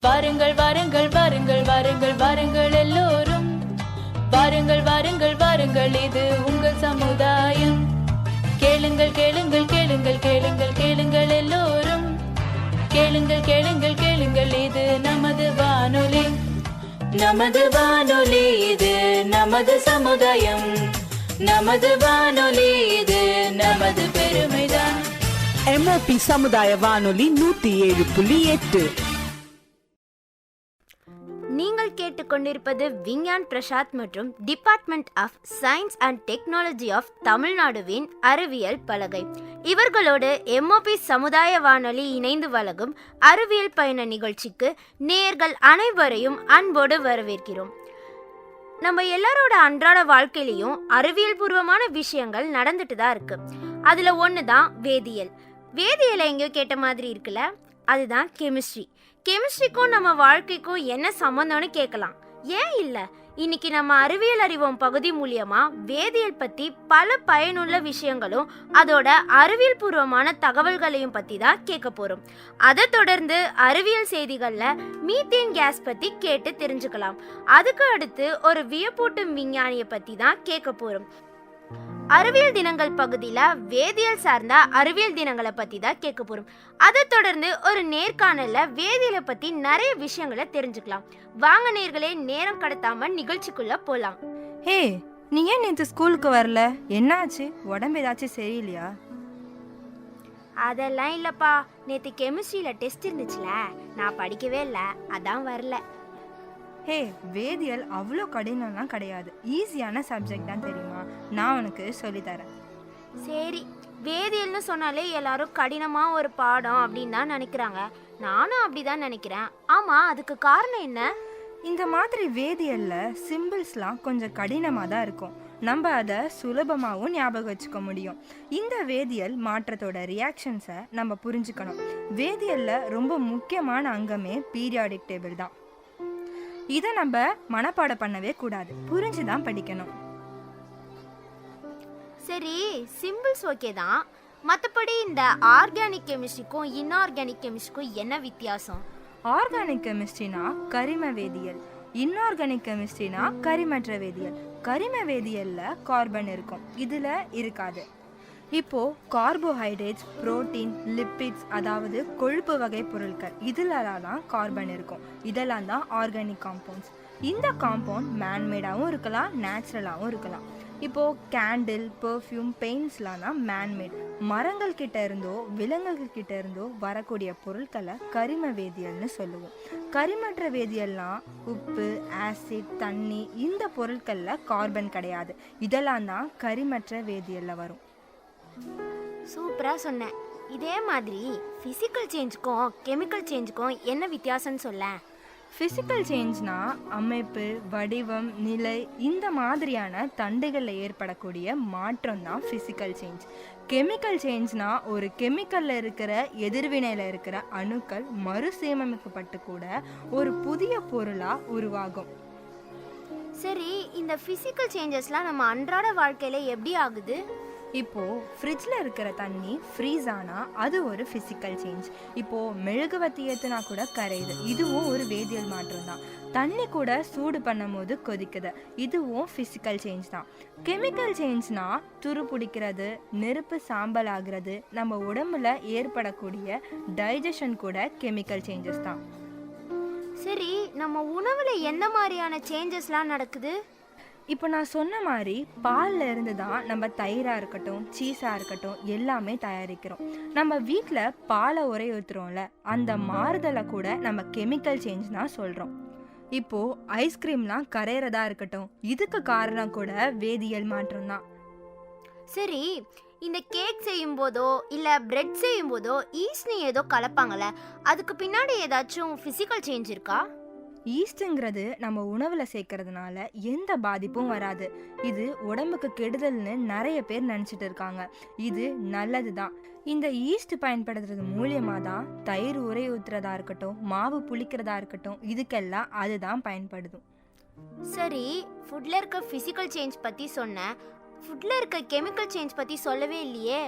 வாருங்கள் வாருங்கள் வாருங்கள் வாருங்கள் வாருங்கள் எல்லோரும் வாருங்கள் வாருங்கள் வாருங்கள், இது உங்கள் சமுதாயம். கேளுங்கள் கேளுங்கள் கேளுங்கள் கேளுங்கள் கேளுங்கள் எல்லோரும் கேளுங்கள் கேளுங்கள் கேளுங்கள், இது நமது வானொலி. நமது வானொலி இது நமது சமுதாயம். நமது வானொலி இது நமது பெருமைதான். MOP சமுதாய வானொலி 107.8. நீங்கள் கேட்டுக்கொண்டிருப்பது விஞ்ஞான் பிரசாத் மற்றும் department of science and technology of தமிழ்நாடுவின் அறிவியல் பலகை. இவர்களோடு MOP சமுதாய வானொலி இணைந்து வழங்கும் அறிவியல் பயண நிகழ்ச்சிக்கு நேயர்கள் அனைவரையும் அன்போடு வரவேற்கிறோம். நம்ம எல்லாரோட அன்றாட வாழ்க்கையிலையும் அறிவியல் பூர்வமான விஷயங்கள் நடந்துட்டு தான் இருக்கு. அதில் ஒன்று தான் வேதியியல். வேதியியலை எங்கேயோ கேட்ட மாதிரி இருக்குல்ல, அதுதான் கெமிஸ்ட்ரி. கெமிஸ்ட்ரிக்கும் நம்ம வாழ்க்கைக்கும் என்ன சம்மந்தம்னு கேட்கலாம். ஏன் இல்லை, இன்னைக்கு நம்ம அறிவியல் அறிவோம் பகுதி மூலியமா வேதியியல் பற்றி பல பயனுள்ள விஷயங்களும் அதோட அறிவியல் பூர்வமான தகவல்களையும் பற்றி தான் கேட்க போகிறோம். அதை தொடர்ந்து அறிவியல் செய்திகளில் மீத்தேன் கேஸ் பற்றி கேட்டு தெரிஞ்சுக்கலாம். அதுக்கு அடுத்து ஒரு வியப்பூட்டும் விஞ்ஞானியை பற்றி தான் கேட்க போகிறோம். அறிவியல் தினங்கள் பகுதியில் வேதியியல் சார்ந்த அறிவியல் தினங்களை பற்றி தான் கேட்க போகிறோம். அதை தொடர்ந்து ஒரு நேர்காணலில் வேதியியலை பற்றி நிறைய விஷயங்களை தெரிஞ்சுக்கலாம். வாங்க நேர்களே, நேரம் கடத்தாமல் நிகழ்ச்சிக்குள்ளே போகலாம். ஹே, நீ ஏன் நேற்று ஸ்கூலுக்கு வரல? என்னாச்சு? உடம்பு ஏதாச்சும் சரியில்லையா? அதெல்லாம் இல்லைப்பா, நேற்று கெமிஸ்ட்ரியில் டெஸ்ட் இருந்துச்சுல, நான் படிக்கவே இல்லை, அதான் வரல. ஹே, வேதியியல் அவ்வளோ கடினம்லாம் கிடையாது, ஈஸியான சப்ஜெக்ட் தான் தெரியுமா? நான் உனக்கு சொல்லித்தரேன். சரி, வேதியியல்னு சொன்னாலே எல்லாரும் கடினமாக ஒரு பாடம் அப்படின்னு தான் நினைக்கிறாங்க. நானும் அப்படி தான் நினைக்கிறேன். ஆமாம், அதுக்கு காரணம் என்ன? இந்த மாதிரி வேதியியலில் சிம்பிள்ஸ்லாம் கொஞ்சம் கடினமாக தான் இருக்கும். நம்ம அதை சுலபமாகவும் ஞாபகம் வச்சுக்க முடியும். இந்த வேதியியல் மாற்றத்தோட ரியாக்ஷன்ஸை நம்ம புரிஞ்சுக்கணும். வேதியியலில் ரொம்ப முக்கியமான அங்கமே பீரியாடிக் டேபிள் தான். இதை நம்ம மனப்பாடம் பண்ணவே கூடாது, புரிஞ்சுதான் படிக்கணும். சரி, சிம்பிள்ஸ் ஓகே தான். மற்றபடி இந்த ஆர்கானிக் கெமிஸ்ட்ரிக்கும் இன்ஆர்கானிக் கெமிஸ்ட்ரிக்கும் என்ன வித்தியாசம்? ஆர்கானிக் கெமிஸ்ட்ரினா கரிம வேதியியல், இன்ஆர்கானிக் கெமிஸ்ட்ரினா கரிமற்ற வேதியியல். கரிம வேதியியல்ல கார்பன் இருக்கும், இதுல இருக்காது. இப்போ கார்போஹைட்ரேட்ஸ், புரோட்டீன், லிப்பிட்ஸ், அதாவது கொழுப்பு வகை பொருட்கள், இதுலலாம் தான் கார்பன் இருக்கும். இதெல்லாம் தான் ஆர்கானிக் காம்பவுண்ட்ஸ். இந்த காம்பவுண்ட் மேன்மேடாகவும் இருக்கலாம், நேச்சுரலாகவும் இருக்கலாம். இப்போது கேண்டில், பெர்ஃப்யூம், பெயிண்ட்ஸ்லாம் தான் மேன்மேட். மரங்கள் கிட்ட இருந்தோ விலங்குகள் கிட்ட இருந்தோ வரக்கூடிய பொருட்களை கரிம வேதியியல்னு சொல்லுவோம். கரிமற்ற வேதியியல்லாம் உப்பு, ஆசிட், தண்ணி, இந்த பொருட்களில் கார்பன் கிடையாது. இதெல்லாம் தான் கரிமற்ற வேதியியல்ல வரும். சூப்பராக சொன்னேன். இதே மாதிரி ஃபிசிக்கல் சேஞ்சுக்கும் கெமிக்கல் சேஞ்சுக்கும் என்ன வித்தியாசம்னு சொல்ல? ஃபிசிக்கல் சேஞ்ச்னா அமைப்பு, வடிவம், நிலை, இந்த மாதிரியான தண்டுகளில் ஏற்படக்கூடிய மாற்றம் தான் ஃபிசிக்கல் சேஞ்ச். கெமிக்கல் சேஞ்ச்னா ஒரு கெமிக்கலில் இருக்கிற எதிர்வினையில் இருக்கிற அணுக்கள் மறுசீரமைக்கப்பட்டு கூட ஒரு புதிய பொருளாக உருவாகும். சரி, இந்த ஃபிசிக்கல் சேஞ்சஸ்லாம் நம்ம அன்றாட வாழ்க்கையில் எப்படி ஆகுது? இப்போது ஃப்ரிட்ஜில் இருக்கிற தண்ணி ஃப்ரீஸ் ஆனால் அது ஒரு ஃபிசிக்கல் சேஞ்ச். இப்போது மெழுகுவர்த்தி ஏற்றுனா கூட கரையுது, இதுவும் ஒரு வேதியியல் மாற்றம் தான். தண்ணி கூட சூடு பண்ணும் போது கொதிக்குது, இதுவும் ஃபிசிக்கல் சேஞ்ச் தான். கெமிக்கல் சேஞ்ச்னா துரு பிடிக்கிறது, நெருப்பு சாம்பல் ஆகிறது, நம்ம உடம்புல ஏற்படக்கூடிய டைஜஷன் கூட கெமிக்கல் சேஞ்சஸ் தான். சரி, நம்ம உணவில் என்ன மாதிரியான சேஞ்சஸ்லாம் நடக்குது? இப்போ நான் சொன்ன மாதிரி பாலில் இருந்து தான் நம்ம தயிராக இருக்கட்டும், சீஸாக இருக்கட்டும் எல்லாமே தயாரிக்கிறோம். நம்ம வீட்டில் பாலை உரைய ஊற்றுறோம்ல, அந்த மாறுதலை கூட நம்ம கெமிக்கல் சேஞ்ச் தான் சொல்கிறோம். இப்போது ஐஸ்கிரீம்லாம் கரையிறதா இருக்கட்டும், இதுக்கு காரணம் கூட வேதியியல் மாற்றம் தான். சரி, இந்த கேக் செய்யும் போதோ இல்லை பிரெட் செய்யும் போதோ ஈஸ்ட்னு ஏதோ கலப்பாங்கள்ல, அதுக்கு பின்னாடி ஏதாச்சும் ஃபிசிக்கல் சேஞ்ச் இருக்கா? ஈஸ்ட்டுங்கிறது நம்ம உணவில் சேர்க்கறதுனால எந்த பாதிப்பும் வராது. இது உடம்புக்கு கெடுதல்னு நிறைய பேர் நினச்சிட்டு இருக்காங்க. இது நல்லது தான். இந்த ஈஸ்ட் பயன்படுத்துறது மூலியமாக தான் தயிர் உரை ஊற்றுறதா இருக்கட்டும், மாவு புளிக்கிறதா இருக்கட்டும், இதுக்கெல்லாம் அதுதான் பயன்படுதும். சரி, ஃபுட்டில் இருக்க ஃபிசிக்கல் சேஞ்ச் பற்றி சொன்னேன், ஃபுட்டில் இருக்க கெமிக்கல் சேஞ்ச் பற்றி சொல்லவே இல்லையே.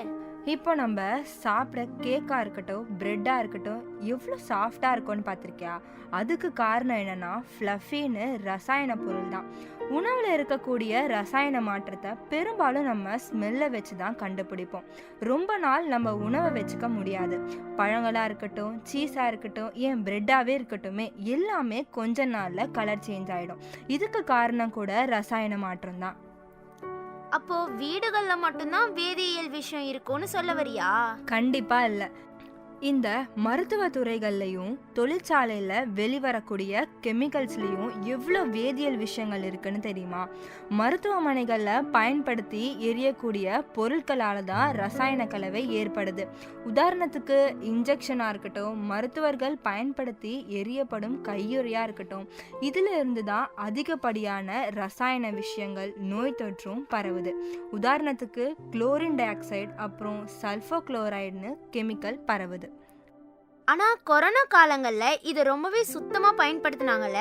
இப்போ நம்ம சாப்பிட கேக்காக இருக்கட்டும், பிரெட்டாக இருக்கட்டும், எவ்வளோ சாஃப்டாக இருக்கும்னு பார்த்துருக்கியா? அதுக்கு காரணம் என்னென்னா ஃப்ளஃபின்னு ரசாயன பொருள் தான். உணவில் இருக்கக்கூடிய ரசாயன மாற்றத்தை பெரும்பாலும் நம்ம ஸ்மெல்லை வச்சு தான் கண்டுபிடிப்போம். ரொம்ப நாள் நம்ம உணவை வச்சுக்க முடியாது. பழங்களாக இருக்கட்டும், சீஸாக இருக்கட்டும், ஏன் பிரெட்டாகவே இருக்கட்டுமே, எல்லாமே கொஞ்ச நாளில் கலர் சேஞ்ச் ஆகிடும். இதுக்கு காரணம் கூட ரசாயன மாற்றம் தான். அப்போ வீடுகள்ல மட்டும்தான் வேதியியல் விஷயம் இருக்கும்னு சொல்ல வரியா? கண்டிப்பா இல்லை. இந்த மருத்துவ துறைகள்லையும் தொழிற்சாலையில் வெளிவரக்கூடிய கெமிக்கல்ஸ்லேயும் எவ்வளோ வேதியியல் விஷயங்கள் இருக்குன்னு தெரியுமா? மருத்துவமனைகளில் பயன்படுத்தி எரியக்கூடிய பொருட்களால் தான் ரசாயன கலவை ஏற்படுது. உதாரணத்துக்கு இன்ஜெக்ஷனாக இருக்கட்டும், மருத்துவர்கள் பயன்படுத்தி எரியப்படும் கையுறையாக இருக்கட்டும், இதில் இருந்து தான் அதிகப்படியான ரசாயன விஷயங்கள், நோய் தொற்றும் பரவுது. உதாரணத்துக்கு குளோரின் டை ஆக்சைடு அப்புறம் சல்ஃபோ குளோரைடுன்னு கெமிக்கல் பரவுது. ஆனா கொரோனா காலங்கள்ல இது ரொம்பவே சுத்தமா பயன்படுத்தினாங்கல்ல?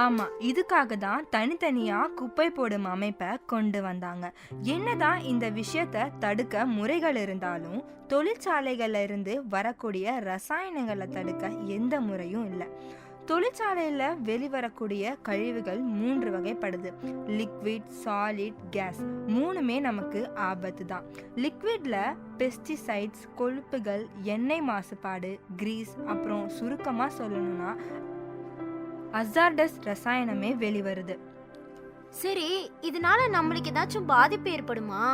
ஆமா, இதுக்காக தான் தனித்தனியா குப்பை போடும் அமைப்பை கொண்டு வந்தாங்க. என்னதான் இந்த விஷயத்தை தடுக்க முறைகள் இருந்தாலும் தொழிற்சாலைகள்ல இருந்து வரக்கூடிய ரசாயனங்களை தடுக்க எந்த முறையும் இல்லை. தொழிற்சாலையில் வெளிவரக்கூடிய கழிவுகள் 3 வகைப்படுது: லிக்விட், சாலிட், கேஸ். 3மே நமக்கு ஆபத்து தான். லிக்விட்ல பெஸ்டிசைட்ஸ், கொழுப்புகள், எண்ணெய் மாசுபாடு, கிரீஸ், அப்புறம் சுருக்கமாக சொல்லணும்னா அசார்டஸ் ரசாயனமே வெளிவருது. சரி, இதனால நம்மளுக்கு ஏதாச்சும் பாதிப்பு ஏற்படுமா?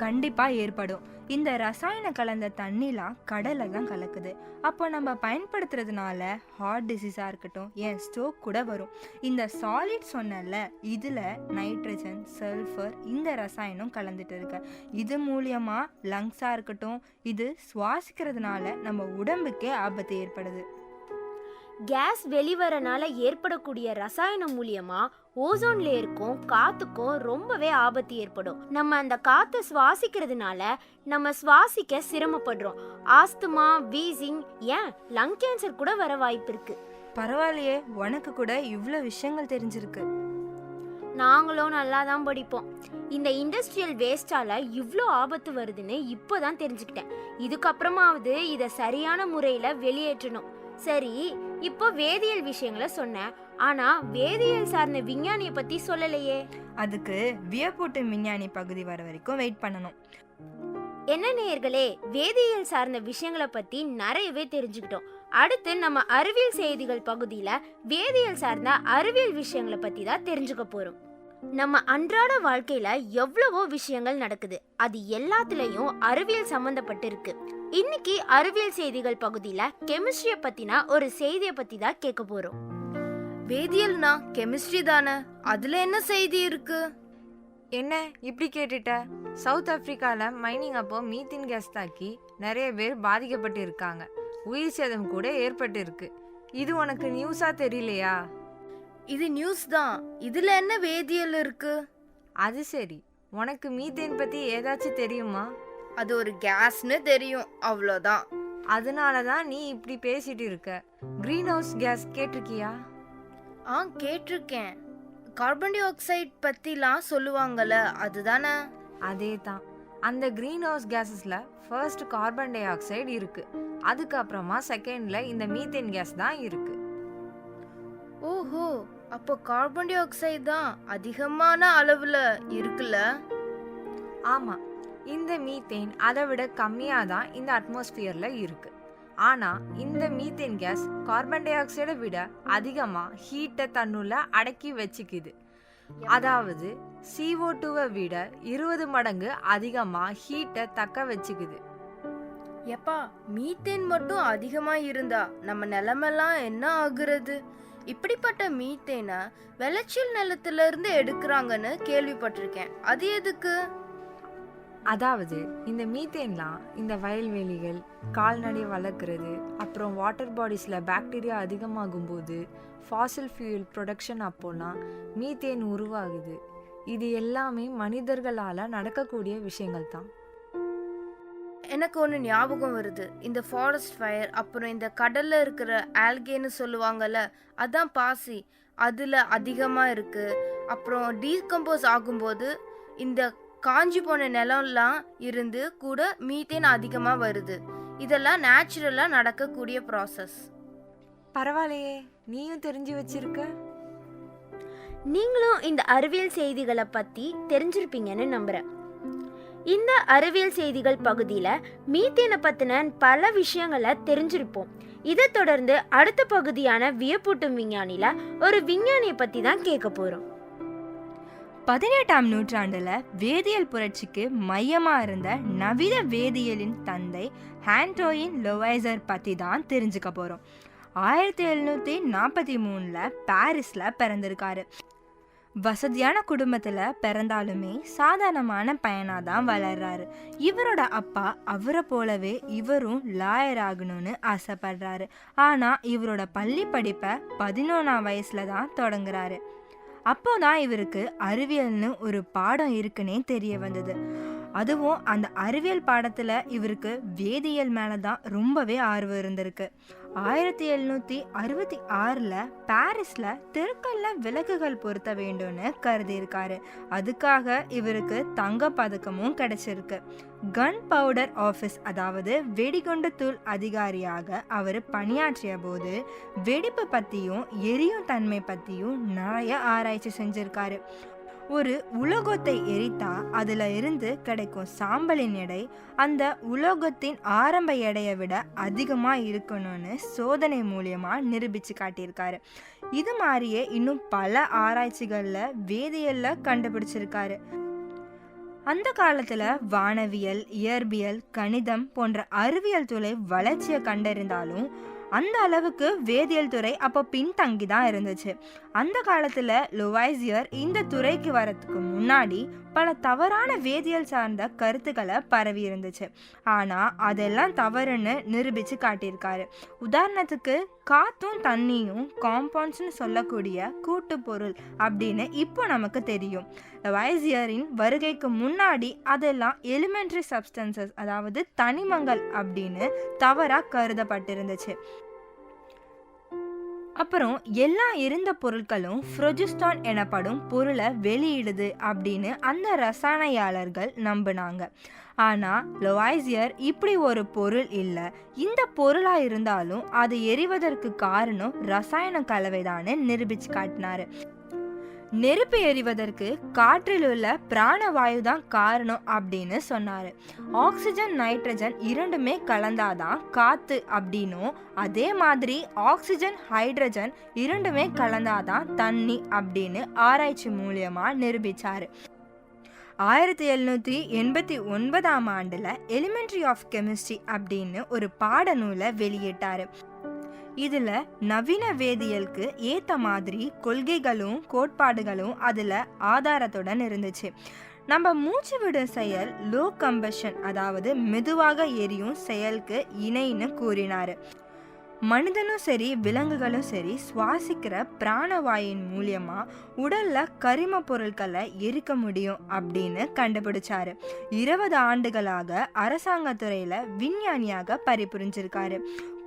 கண்டிப்பா ஏற்படும். இந்த ரசாயன கலந்த தண்ணிலாம் கடலை தான் கலக்குது. அப்போ நம்ம பயன்படுத்துறதுனால ஹார்ட் டிசீஸாக இருக்கட்டும், ஏன் ஸ்ட்ரோக் கூட வரும். இந்த சாலிட் சொன்னல, இதில் நைட்ரஜன், சல்ஃபர், இந்த ரசாயனம் கலந்துட்டு இருக்கு. இது மூலியமா லங்ஸாக இருக்கட்டும், இது சுவாசிக்கிறதுனால நம்ம உடம்புக்கே ஆபத்து ஏற்படுது. கேஸ் வெளிவரனால ஏற்படக்கூடிய ரசாயனம் மூலியமா ஓசோன் லேயருக்கும் காத்துக்கும் ரொம்பவே ஆபத்து ஏற்படும். நம்ம அந்த காத்தை சுவாசிக்கிறதுனால நம்ம சுவாசிக்க சிரமப்படுறோம். ஆஸ்துமா, வீசிங், ஏன் லங் கேன்சர் கூட வர வாய்ப்பு இருக்கு. பரவாயில்லையே, உனக்கு கூட இவ்வளோ விஷயங்கள் தெரிஞ்சிருக்கு. நாங்களும் நல்லா தான் படிப்போம். இந்த இண்டஸ்ட்ரியல் வேஸ்டால இவ்வளோ ஆபத்து வருதுன்னு இப்போதான் தெரிஞ்சுக்கிட்டேன். இதுக்கப்புறமாவது இதை சரியான முறையில் வெளியேற்றணும். சரி, இப்போ வேதியியல் விஷயங்களை சொன்னேன், ஆனா வேதியியல் சார்ந்த விஞ்ஞானியை பத்தி சொல்லலையே. அதுக்கு வியப்பூட்டும் விஞ்ஞானி பகுதி வர வரைக்கும் வெயிட் பண்ணணும். என்ன நேயர்களே, வேதியியல் சார்ந்த விஷயங்களை பத்தி நிறையவே தெரிஞ்சுக்கிட்டோம். அடுத்து நம்ம அறிவியல் செய்திகள் பகுதியில வேதியியல் சார்ந்த அறிவியல் விஷயங்களை பத்தி தான் தெரிஞ்சுக்க போறோம். நம்ம அன்றாட வாழ்க்கையில எவ்வளவோ விஷயங்கள் நடக்குது. அது எல்லாத்துலயும் அறிவியல் சம்பந்தப்பட்டு இருக்கு. இன்னைக்கு அறிவியல் செய்திகள் பகுதியில கெமிஸ்ட்ரியை பத்தினா ஒரு செய்தியை பத்தி தான் கேட்க போறோம். வேதியியல்னா கெமிஸ்ட்ரி தானே, அதுல என்ன செய்தி இருக்கு? என்ன இப்படி கேட்டுட்ட? சவுத் ஆப்பிரிக்காவில் மைனிங் அப்போ மீத்தேன் கேஸ் தாக்கி நிறைய பேர் பாதிக்கப்பட்டு இருக்காங்க. உயிர் சேதம் கூட ஏற்பட்டு இருக்கு. இது உனக்கு நியூஸா தெரியலையா? இது நியூஸ் தான், இதுல என்ன வேதியியல் இருக்கு? அது சரி, உனக்கு மீத்தேன் பத்தி ஏதாச்சும் தெரியுமா? அது ஒரு கேஸ்னு தெரியும், அவ்வளோதான். அதனால தான் நீ இப்படி பேசிட்டு இருக்க. கிரீன் ஹவுஸ் கேஸ் கேட்டிருக்கியா? கேட்டிருக்கேன். கார்பன் டை ஆக்சைடு பத்திலாம் சொல்லுவாங்கல்ல, அதுதானே? அதே தான். அந்த கிரீன் ஹவுஸ் கேஸஸ்ல ஃபர்ஸ்ட் கார்பன் டை ஆக்சைடு இருக்கு, அதுக்கப்புறமா செகண்ட்ல இந்த மீத்தேன் கேஸ் தான் இருக்கு. ஓஹோ, அப்போ கார்பன் டை ஆக்சைடு தான் அதிகமான அளவுல இருக்குல்ல? ஆமா, இந்த மீத்தேன் அதை விட கம்மியாக தான் இந்த அட்மாஸ்பியர்ல இருக்கு. ஆனா இந்த மீத்தேன் கேஸ் கார்பன் டை ஆக்சைடை விட அதிகமா ஹீட்டை தன்னுள்ள அடக்கி வச்சுக்குது. அதாவது CO2வை விட 20 மடங்கு அதிகமா ஹீட்டை தக்க வச்சுக்குது. எப்பா, மீத்தேன் மட்டும் அதிகமா இருந்தா நம்ம நிலமெல்லாம் என்ன ஆகுறது? இப்படிப்பட்ட மீத்தேனை விளைச்சல் நிலத்துல இருந்து எடுக்கிறாங்கன்னு கேள்விப்பட்டிருக்கேன். அது எதுக்கு? அதாவது இந்த மீத்தேன்லாம் இந்த வயல்வெளிகள், கால்நடை வளர்க்குறது, அப்புறம் வாட்டர் பாடிஸில் பாக்டீரியா அதிகமாகும் போது ஃபாசில் ஃபியூல் ப்ரொடக்ஷன் அப்போலாம் மீத்தேன் உருவாகுது. இது எல்லாமே மனிதர்களால் நடக்கக்கூடிய விஷயங்கள் தான். எனக்கு ஒன்று ஞாபகம் வருது. இந்த ஃபாரஸ்ட் ஃபயர், அப்புறம் இந்த கடல்ல இருக்கிற ஆல்கேன்னு சொல்லுவாங்கல்ல, அதான் பாசி, அதில் அதிகமாக இருக்கு. அப்புறம் டீகம்போஸ் ஆகும்போது இந்த காஞ்சி போன நிலம்லாம் இருந்து கூட மீத்தேன் அதிகமாக வருது. இதெல்லாம் நேச்சுரலாக நடக்கக்கூடிய ப்ராசஸ். பரவாயில்லையே, நீயும் தெரிஞ்சு வச்சிருக்க. நீங்களும் இந்த அறிவியல் செய்திகளை பற்றி தெரிஞ்சிருப்பீங்கன்னு நம்புகிறேன். இந்த அறிவியல் செய்திகள் பகுதியில் மீத்தேனை பற்றின பல விஷயங்களை தெரிஞ்சிருப்போம். இதை தொடர்ந்து அடுத்த பகுதியான வியப்பூட்டும் விஞ்ஞானியில் ஒரு விஞ்ஞானியை பற்றி தான் கேட்க போகிறோம். 18ஆம் நூற்றாண்டுல வேதியியல் புரட்சிக்கு மையமா இருந்த நவீன வேதியியலின் தந்தை ஆண்டோயின் லோவைசர் பத்தி தான் தெரிஞ்சுக்க போறோம். 1743 பாரிஸ்ல பிறந்திருக்காரு. வசதியான குடும்பத்துல பிறந்தாலுமே சாதாரணமான பையனாதான் வளர்றாரு. இவரோட அப்பா அவரை போலவே இவரும் லாயர் ஆகணும்னு ஆசைப்படுறாரு. ஆனா இவரோட பள்ளி படிப்பை 11ஆம் வயசுல தான் தொடங்குறாரு. அப்போதான் இவருக்கு அறிவியல்னு ஒரு பாடம் இருக்குன்னே தெரிய வந்தது. அதுவும் அந்த அறிவியல் பாடத்துல இவருக்கு வேதியியல் மேலதான் ரொம்பவே ஆர்வம் இருந்திருக்கு. 1766 பாரிஸ்ல தெருக்கல்ல விளக்குகள் பொருத்த வேண்டும்னு கருதி இருக்காரு. அதுக்காக இவருக்கு தங்க பதக்கமும் கிடைச்சிருக்கு. கன் பவுடர் ஆஃபீஸ், அதாவது வெடிகுண்டு தூள் அதிகாரியாக அவர் பணியாற்றிய போது வெடிப்பு பத்தியும் எரியும் தன்மை பத்தியும் நிறைய ஆராய்ச்சி செஞ்சிருக்காரு. ஒரு உலோகத்தை எரித்தா அதுல இருந்து கிடைக்கும் சாம்பலின் எடை அந்த உலோகத்தின் ஆரம்ப எடையை விட அதிகமா இருக்கணும்னு சோதனை மூலியமா நிரூபிச்சு காட்டியிருக்காரு. இது மாதிரியே இன்னும் பல ஆராய்ச்சிகள்ல வேதியியல்ல கண்டுபிடிச்சிருக்காரு. அந்த காலத்துல வானவியல், இயற்பியல், கணிதம் போன்ற அறிவியல் துறை வளர்ச்சியை கண்டறிந்தாலும் அந்த அளவுக்கு வேதியியல் துறை அப்போ பின்தங்கி தான் இருந்துச்சு. அந்த காலத்துல லோவைசியர் இந்த துறைக்கு வரத்துக்கு முன்னாடி பல தவறான வேதியியல் சார்ந்த கருத்துக்களை பரவி இருந்துச்சு. ஆனா அதெல்லாம் தவறுன்னு நிரூபிச்சு காட்டியிருக்காரு. உதாரணத்துக்கு காத்தும் தண்ணியும் காம்பவுண்ட்ஸ்னு சொல்லக்கூடிய கூட்டு பொருள் அப்படின்னு இப்போ நமக்கு தெரியும். லோவைசியரின் வருகைக்கு முன்னாடி அதெல்லாம் எலிமெண்ட்ரி சப்ஸ்டன்சஸ், அதாவது தனிமங்கள் அப்படின்னு தவறா கருதப்பட்டிருந்துச்சு. அப்புறம் எல்லா இருந்த பொருட்களும் புரோஜிஸ்டான் எனப்படும் பொருளை வெளியிடுது அப்படின்னு அந்த ரசாயனையாளர்கள் நம்பினாங்க. ஆனா லோவைசியர் இப்படி ஒரு பொருள் இல்லை, இந்த பொருளா இருந்தாலும் அது எரிவதற்கு காரணம் ரசாயன கலவைதான்னு நிரூபிச்சு காட்டினாரு. நெருப்பு எரிவதற்கு காற்றில் உள்ள பிராணவாயு தான் காரணம் அப்படின்னு சொன்னாரு. ஆக்சிஜன், நைட்ரஜன் இரண்டுமே கலந்தாதான் காத்து அப்படின்னும், அதே மாதிரி ஆக்சிஜன், ஹைட்ரஜன் இரண்டுமே கலந்தாதான் தண்ணி அப்படின்னு ஆராய்ச்சி மூலியமா நிரூபிச்சாரு. 1789ஆம் ஆண்டுல எலிமெண்ட்ரி ஆஃப் கெமிஸ்ட்ரி அப்படின்னு ஒரு பாடநூலை வெளியிட்டாரு. இதுல நவீன வேதியியலுக்கு ஏத்த மாதிரி கொள்கைகளும் கோட்பாடுகளும் அதுல ஆதாரத்துடன் இருந்துச்சு. நம்ம மூச்சு விடும் செயல் லோ கம்பஷன், அதாவது மெதுவாக எரியும் செயலுக்கு இணைன்னு கூறினாரு. மனிதனும் சரி விலங்குகளும் சரி சுவாசிக்கிற பிராணவாயின் மூலியமா உடல்ல கரிம பொருட்களை எரிக்க முடியும் அப்படின்னு கண்டுபிடிச்சாரு. 20 ஆண்டுகளாக அரசாங்கத்துறையில விஞ்ஞானியாக பணிபுரிஞ்சிருக்காரு.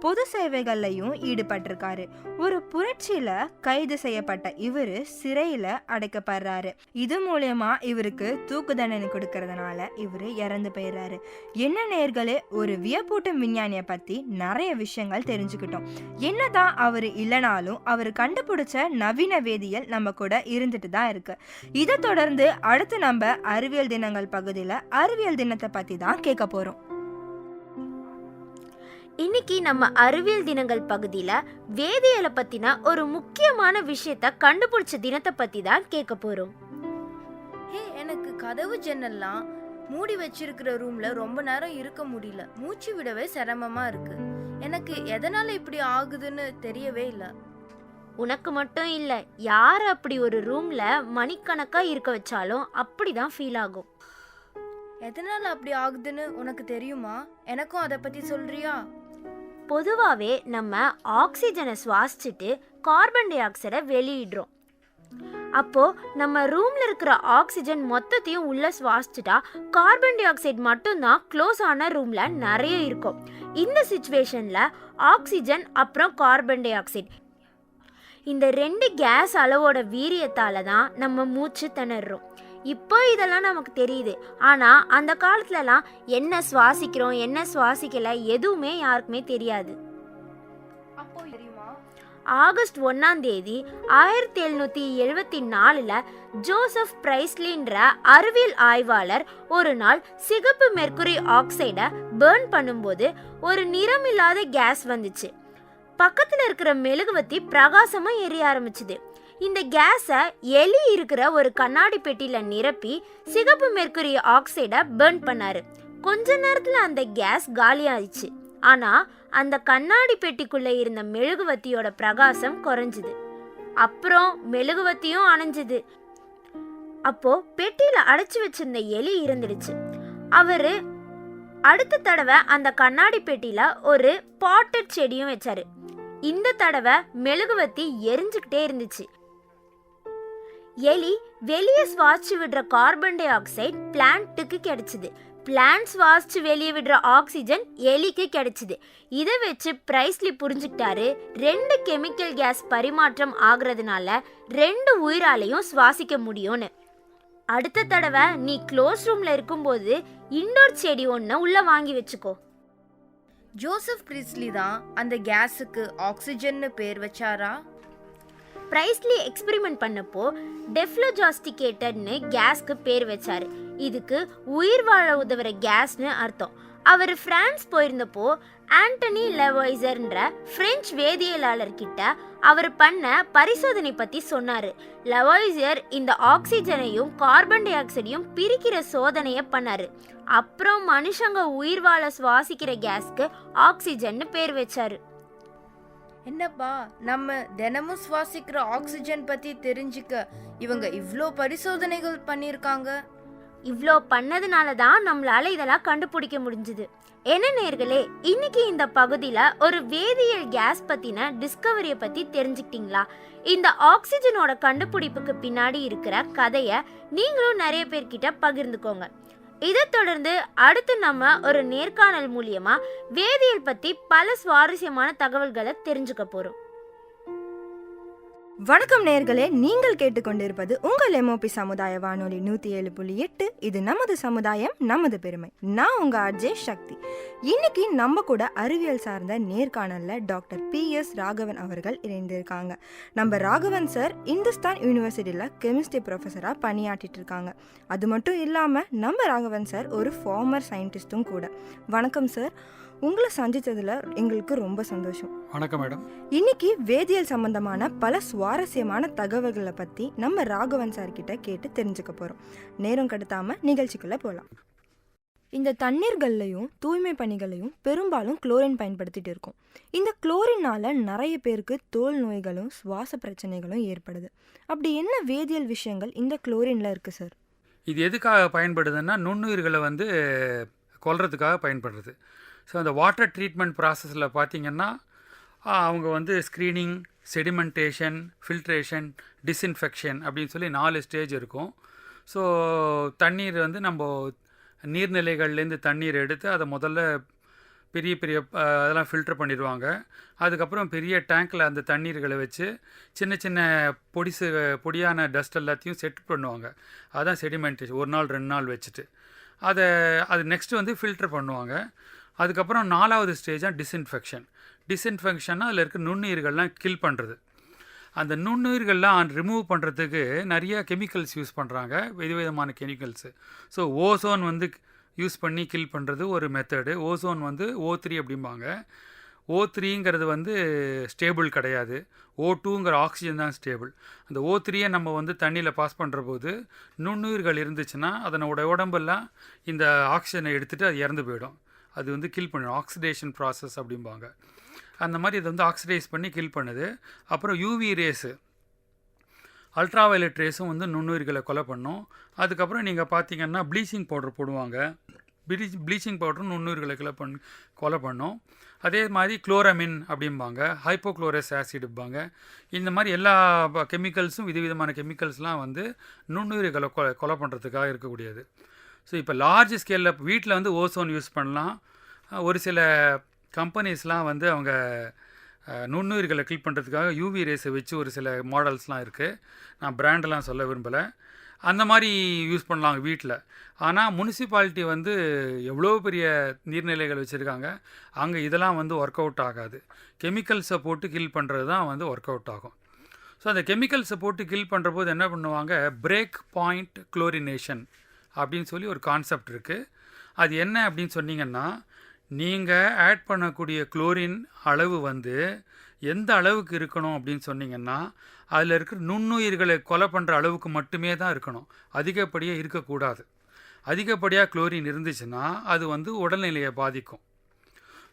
பொது சேவைகள்லையும் ஈடுபட்டிருக்காரு. ஒரு புரட்சியில கைது செய்யப்பட்ட இவரு சிறையில அடைக்கப்படுறாரு. இது மூலமா இவருக்கு தூக்கு தண்டனை கொடுக்கறதுனால இவரு இறந்து போயிடுறாரு. என்ன நேயர்களே, ஒரு வியப்பூட்டும் விஞ்ஞானிய பத்தி நிறைய விஷயங்கள் தெரிஞ்சுக்கிட்டோம். என்னதான் அவரு இல்லைனாலும் அவர் கண்டுபிடிச்ச நவீன வேதியியல் நம்ம கூட இருந்துட்டு தான் இருக்கு. இதை தொடர்ந்து அடுத்து நம்ம அறிவியல் தினங்கள் பகுதியில அறிவியல் தினத்தை பத்தி தான் கேட்க போறோம். இன்னைக்கு நம்ம அறிவியல் தினங்கள் பகுதியில வேதியியலை பத்தின ஒரு முக்கியமான விஷயத்த கண்டுபிடிச்ச தினத்தை பத்தி தான் கேட்க போறோம். எனக்கு கதவு ஜன்னல்லாம் மூடி வச்சிருக்கிற ரூம்ல ரொம்ப நேரம் இருக்க முடியல. மூச்சு விடவே சிரமமா இருக்கு. எனக்கு எதனால இப்படி ஆகுதுன்னு தெரியவே இல்லை. உனக்கு மட்டும் இல்ல, யார் அப்படி ஒரு ரூம்ல மணிக்கணக்கா இருக்க வச்சாலும் அப்படிதான் ஃபீல் ஆகும். எதனால அப்படி ஆகுதுன்னு உனக்கு தெரியுமா? எனக்கும் அதை பத்தி சொல்றியா? பொதுவாகவே நம்ம ஆக்சிஜனை சுவாசிச்சுட்டு கார்பன் டை ஆக்சைடை வெளியிடுறோம். அப்போ நம்ம ரூம்ல இருக்கிற ஆக்சிஜன் மொத்தத்தையும் உள்ள சுவாசிச்சுட்டா கார்பன் டை ஆக்சைடு மட்டும்தான் க்ளோஸ் ஆன ரூம்ல நிறைய இருக்கும். இந்த சிச்சுவேஷன்ல ஆக்சிஜன் அப்புறம் கார்பன் டை ஆக்சைடு இந்த 2 கேஸ் அளவோட வீரியத்தால தான் நம்ம மூச்சு திணறோம். இப்போ இதெல்லாம் நமக்கு தெரியுது. ஆனா அந்த காலத்துலலாம் என்ன சுவாசிக்கிறோம் என்ன சுவாசிக்கல எதுவுமே யாருக்குமே தெரியாது. அப்போ தெரியுமா? ஆகஸ்ட் 1ஆம் தேதி 1774 ஜோசப் பிரைஸ்லின்ற அறிவியல் ஆய்வாளர் ஒரு நாள் சிகப்பு மெர்க்குரி ஆக்சைடை பேர்ன் பண்ணும்போது ஒரு நிறமில்லாத கேஸ் வந்துச்சு. பக்கத்துல இருக்கிற மெழுகுவத்தி பிரகாசமா எரிய ஆரம்பிச்சுது. இந்த கேஸை எலி இருக்கிற ஒரு கண்ணாடி பெட்டியில நிரப்பி சிகப்பு மெர்க்குரி ஆக்சைடை பேர்ன் பண்ணாரு. கொஞ்ச நேரத்துல அந்த கேஸ் காலியாயிடுச்சு. ஆனா அந்த கண்ணாடி பெட்டிக்குள்ள இருந்த மெழுகுவத்தியோட பிரகாசம் குறைஞ்சுது. அப்புறம் மெழுகுவத்தியும் அணைஞ்சுது. அப்போ பெட்டியில அடைச்சு வச்சிருந்த எலி இருந்துடுச்சு. அவரு அடுத்த தடவை அந்த கண்ணாடி பெட்டியில ஒரு பாட்டட் செடியும் வச்சாரு. இந்த தடவை மெழுகுவத்தி எரிஞ்சுக்கிட்டே இருந்துச்சு. எலி வெளியே சுவாசிச்சு விடுற கார்பன் டை ஆக்சைடு பிளான்ட்டுக்கு கிடைச்சிது. பிளான்ட் சுவாசிச்சு வெளியே விடுற ஆக்சிஜன் எலிக்கு கிடைச்சிது. இதை வச்சு பிரைஸ்லி புரிஞ்சுக்கிட்டாரு 2 கெமிக்கல் கேஸ் பரிமாற்றம் ஆகுறதுனால 2 உயிராலையும் சுவாசிக்க முடியும்னு. அடுத்த தடவை நீ க்ளோஸ் ரூம்ல இருக்கும்போது இண்டோர் செடி ஒன்று உள்ள வாங்கி வச்சுக்கோ. ஜோசப் பிரிஸ்லி தான் அந்த கேஸுக்கு ஆக்சிஜன்னு பேர் வச்சாரா? பிரைஸ்லி எக்ஸ்பெரிமெண்ட் பண்ணப்போ டெஃப்ளோஜாஸ்டிகேட்டட்னு கேஸ்க்கு பேர் வச்சாரு. இதுக்கு உயிர் வாழ உதவுற கேஸ்னு அர்த்தம். அவர் பிரான்ஸ் போயிருந்தப்போ ஆண்டனி லெவாய்சர்ன்ற பிரெஞ்சு வேதியியலாளர் கிட்ட அவர் பண்ண பரிசோதனை பத்தி சொன்னாரு. லெவாய்சர் இந்த ஆக்சிஜனையும் கார்பன் டை ஆக்சைடையும் பிரிக்கிற சோதனையை பண்ணாரு. அப்புறம் மனுஷங்க உயிர் வாழ சுவாசிக்கிற கேஸ்க்கு ஆக்சிஜன்னு பேர் வச்சாரு. என்னப்பா, நம்ம தினமும் சுவாசிக்கிற ஆக்சிஜன் பத்தி தெரிஞ்சுக்க இவங்க இவ்ளோ பரிசோதனைகள் பண்ணியிருக்காங்க. இவ்வளோ பண்ணதுனால தான் நம்மளால இதெல்லாம் கண்டுபிடிக்க முடிஞ்சுது. என்ன நேர்களே, இன்னைக்கு இந்த பகுதியில் ஒரு வேதியியல் கேஸ் பற்றின டிஸ்கவரியை பற்றி தெரிஞ்சுக்கிட்டீங்களா? இந்த ஆக்சிஜனோட கண்டுபிடிப்புக்கு பின்னாடி இருக்கிற கதையை நீங்களும் நிறைய பேர்கிட்ட பகிர்ந்துக்கோங்க. இதை தொடர்ந்து அடுத்து நம்ம ஒரு நேர்காணல் மூலியமா வேதியியல் பற்றி பல சுவாரஸ்யமான தகவல்களை தெரிஞ்சுக்க போகிறோம். வணக்கம் நேர்களே, நீங்கள் கேட்டுக்கொண்டிருப்பது உங்கள் எம்ஓபி சமுதாய வானொலி 107.8. இது நமது சமுதாயம் நமது பெருமை. நான் உங்க அஜய் சக்தி. இன்னைக்கு நம்ம கூட அறிவியல் சார்ந்த நேர்காணல்ல டாக்டர் PS ராகவன் அவர்கள் இணைந்திருக்காங்க. நம்ம ராகவன் சார் இந்துஸ்தான் யூனிவர்சிட்டியில் கெமிஸ்ட்ரி ப்ரொஃபஸராக பணியாற்றிட்டு இருக்காங்க. அது மட்டும் இல்லாமல் நம்ம ராகவன் சார் ஒரு ஃபார்மர் சயின்டிஸ்டும் கூட. வணக்கம் சார், உங்களை சந்தித்ததில் எங்களுக்கு ரொம்ப சந்தோஷம். வணக்கம் மேடம். இன்னைக்கு வேதியியல் சம்பந்தமான பல சுவாரஸ்யமான தகவல்களை பற்றி நம்ம ராகவன் சார் கிட்ட கேட்டு தெரிஞ்சுக்க போகிறோம். நேரம் கடத்தாமல் நிகழ்ச்சிக்குள்ளே போகலாம். இந்த தண்ணீர்கள்லையும் தூய்மை பணிகளையும் பெரும்பாலும் குளோரின் பயன்படுத்திட்டு இருக்கோம். இந்த குளோரினால் நிறைய பேருக்கு தோல் நோய்களும் சுவாச பிரச்சனைகளும் ஏற்படுது. அப்படி என்ன வேதியியல் விஷயங்கள் இந்த குளோரினில் இருக்குது சார்? இது எதுக்காக பயன்படுதுன்னா நுண்ணுயிர்களை கொல்றதுக்காக பயன்படுறது. ஸோ அந்த வாட்டர் ட்ரீட்மெண்ட் ப்ராசஸில் பார்த்திங்கன்னா அவங்க ஸ்க்ரீனிங், செடிமெண்டேஷன், ஃபில்ட்ரேஷன், டிஸ்இன்ஃபெக்ஷன் அப்படின்னு சொல்லி 4 ஸ்டேஜ் இருக்கும். ஸோ தண்ணீர் நம்ம நீர்நிலைகள்லேருந்து தண்ணீர் எடுத்து அதை முதல்ல பெரிய பெரிய அதெல்லாம் ஃபில்டர் பண்ணிடுவாங்க. அதுக்கப்புறம் பெரிய டேங்க்கில் அந்த தண்ணீர்களை வச்சு சின்ன சின்ன பொடியான டஸ்ட் எல்லாத்தையும் செட் பண்ணுவாங்க. அதுதான் செடிமெண்டேஷன். 1 நாள் 2 நாள் வச்சுட்டு அது நெக்ஸ்ட்டு ஃபில்டர் பண்ணுவாங்க. அதுக்கப்புறம் 4வது ஸ்டேஜாக டிஸ்இன்ஃபெக்ஷன்னா அதில் இருக்க நுண்ணுயிர்கள்லாம் கில் பண்ணுறது. அந்த நுண்ணுயிர்கள்லாம் ரிமூவ் பண்ணுறதுக்கு நிறைய கெமிக்கல்ஸ் யூஸ் பண்ணுறாங்க, விதவிதமான கெமிக்கல்ஸு. ஸோ ஓசோன் யூஸ் பண்ணி கில் பண்ணுறது ஒரு மெத்தடு. ஓசோன் O3 அப்படிம்பாங்க. O3ங்கிறது ஸ்டேபிள் கிடையாது. O2ங்கிற ஆக்சிஜன் தான் ஸ்டேபிள். அந்த O3யை நம்ம தண்ணியில் பாஸ் பண்ணுற போது நுண்ணுயிர்கள் இருந்துச்சுன்னா அதனோட உடம்பெல்லாம் இந்த ஆக்சிஜனை எடுத்துகிட்டு அது இறந்து போயிடும். அது கில் பண்ணிடும். ஆக்சிடேஷன் ப்ராசஸ் அப்படிம்பாங்க. அந்த மாதிரி இது ஆக்சிடைஸ் பண்ணி கில் பண்ணுது. அப்புறம் யூவி ரேஸு, அல்ட்ரா வயலட் ரேஸும் நுண்ணுயிர்களை கொலை பண்ணும். அதுக்கப்புறம் நீங்கள் பார்த்தீங்கன்னா ப்ளீச்சிங் பவுடர் போடுவாங்க. ப்ளீச்சிங் பவுடரும் நுண்ணுயிர்களை கொலை பண்ணும். அதே மாதிரி குளோரமின் அப்படிம்பாங்க, ஹைப்போக்ளோரஸ் ஆசிடும்பாங்க. இந்த மாதிரி எல்லா கெமிக்கல்ஸும் விதவிதமான கெமிக்கல்ஸ்லாம் நுண்ணுயிர்களை கொலை பண்ணுறதுக்காக இருக்கக்கூடியது. ஸோ இப்போ லார்ஜ் ஸ்கேலில் வீட்டில் ஓசோன் யூஸ் பண்ணலாம். ஒரு சில கம்பெனிஸ்லாம் அவங்க நுண்ணுயிர்களை கில் பண்ணுறதுக்காக யூவி ரேஸை வச்சு ஒரு சில மாடல்ஸ்லாம் இருக்குது. நான் பிராண்டெல்லாம் சொல்ல விரும்பலை. அந்த மாதிரி யூஸ் பண்ணலாங்க வீட்டில். ஆனால் முனிசிபாலிட்டி வந்து எவ்வளோ பெரிய நீர்நிலைகள் வச்சுருக்காங்க, அங்கே இதெல்லாம் வந்து ஒர்க் அவுட் ஆகாது. கெமிக்கல்ஸை போட்டு கில் பண்ணுறது தான் வந்து ஒர்க் அவுட் ஆகும். ஸோ அந்த கெமிக்கல்ஸை போட்டு கில் பண்ணுற போது என்ன பண்ணுவாங்க, பிரேக் பாயிண்ட் குளோரினேஷன் அப்படின்னு சொல்லி ஒரு கான்செப்ட் இருக்குது. அது என்ன அப்படின்னு சொன்னீங்கன்னா, நீங்கள் ஆட் பண்ணக்கூடிய குளோரின் அளவு வந்து எந்த அளவுக்கு இருக்கணும் அப்படின்னு சொன்னீங்கன்னா, அதில் இருக்கிற நுண்ணுயிர்களை கொலை பண்ணுற அளவுக்கு மட்டுமே தான் இருக்கணும். அதிகப்படியாக இருக்கக்கூடாது. அதிகப்படியாக குளோரின் இருந்துச்சுன்னா அது வந்து உடல்நிலையை பாதிக்கும்.